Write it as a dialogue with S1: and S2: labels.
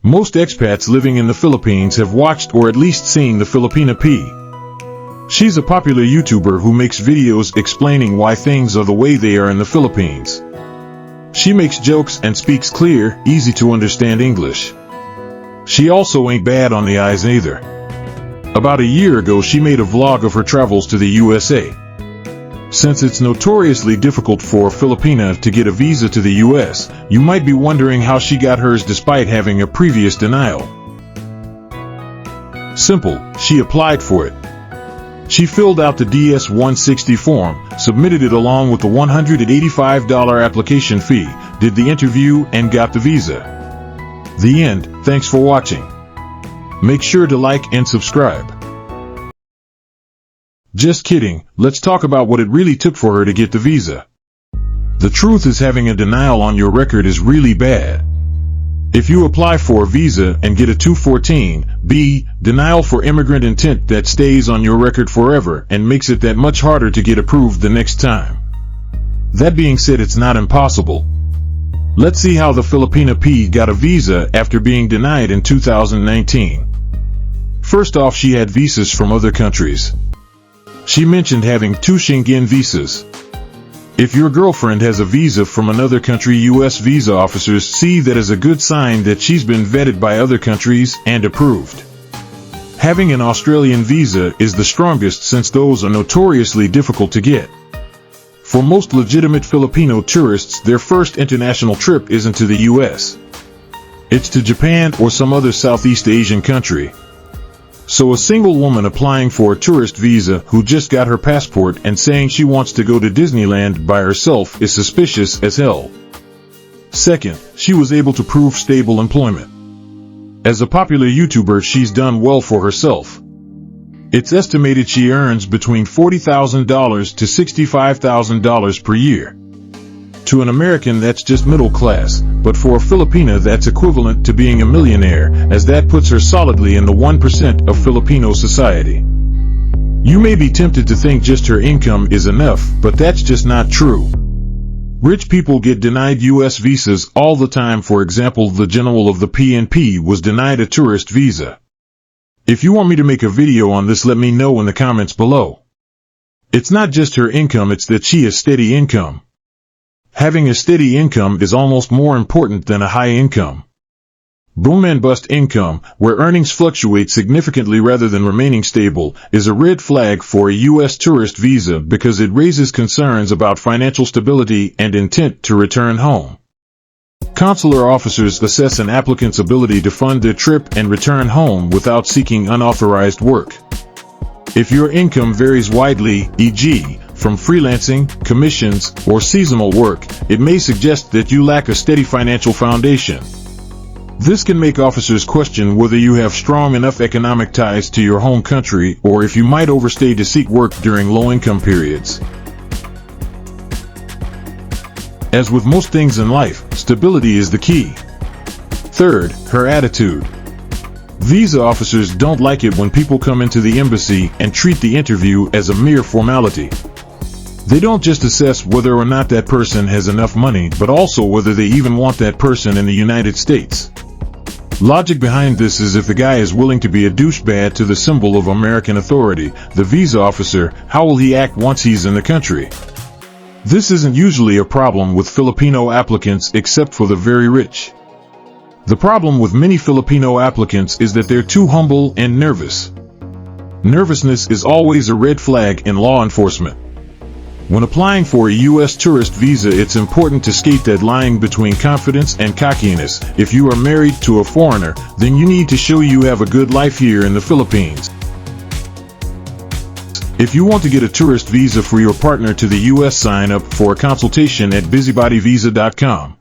S1: Most expats living in the Philippines have watched or at least seen the Filipina Pea. She's a popular YouTuber who makes videos explaining why things are the way they are in the Philippines. She makes jokes and speaks clear, easy to understand English. She also ain't bad on the eyes either. About a year ago she made a vlog of her travels to the USA. Since it's notoriously difficult for a Filipina to get a visa to the US, you might be wondering how she got hers despite having a previous denial. Simple, she applied for it. She filled out the DS-160 form, submitted it along with the $185 application fee, did the interview, and got the visa. The end. Thanks for watching. Make sure to like and subscribe. Just kidding, let's talk about what it really took for her to get the visa. The truth is, having a denial on your record is really bad. If you apply for a visa and get a 214B denial for immigrant intent, that stays on your record forever and makes it that much harder to get approved the next time. That being said, it's not impossible. Let's see how the Filipina Pea got a visa after being denied in 2019. First off, she had visas from other countries. She mentioned having 2 Schengen visas. If your girlfriend has a visa from another country, US visa officers see that as a good sign that she's been vetted by other countries and approved. Having an Australian visa is the strongest, since those are notoriously difficult to get. For most legitimate Filipino tourists, their first international trip isn't to the US. It's to Japan or some other Southeast Asian country. So a single woman applying for a tourist visa who just got her passport and saying she wants to go to Disneyland by herself is suspicious as hell. Second, she was able to prove stable employment. As a popular YouTuber, she's done well for herself. It's estimated she earns between $40,000 to $65,000 per year. To an American, that's just middle class, but for a Filipina that's equivalent to being a millionaire, as that puts her solidly in the 1% of Filipino society. You may be tempted to think just her income is enough, but that's just not true. Rich people get denied US visas all the time. For example, the general of the PNP was denied a tourist visa. If you want me to make a video on this, let me know in the comments below. It's not just her income, it's that she has steady income. Having a steady income is almost more important than a high income. Boom and bust income, where earnings fluctuate significantly rather than remaining stable, is a red flag for a U.S. tourist visa because it raises concerns about financial stability and intent to return home. Consular officers assess an applicant's ability to fund their trip and return home without seeking unauthorized work. If your income varies widely, e.g., from freelancing, commissions, or seasonal work, it may suggest that you lack a steady financial foundation. This can make officers question whether you have strong enough economic ties to your home country or if you might overstay to seek work during low-income periods. As with most things in life, stability is the key. Third, her attitude. Visa officers don't like it when people come into the embassy and treat the interview as a mere formality. They don't just assess whether or not that person has enough money, but also whether they even want that person in the United States. Logic behind this is, if the guy is willing to be a douchebag to the symbol of American authority, the visa officer, how will he act once he's in the country? This isn't usually a problem with Filipino applicants except for the very rich. The problem with many Filipino applicants is that they're too humble and nervous. Nervousness is always a red flag in law enforcement. When applying for a U.S. tourist visa, it's important to skate that line between confidence and cockiness. If you are married to a foreigner, then you need to show you have a good life here in the Philippines. If you want to get a tourist visa for your partner to the U.S., sign up for a consultation at busybodyvisa.com.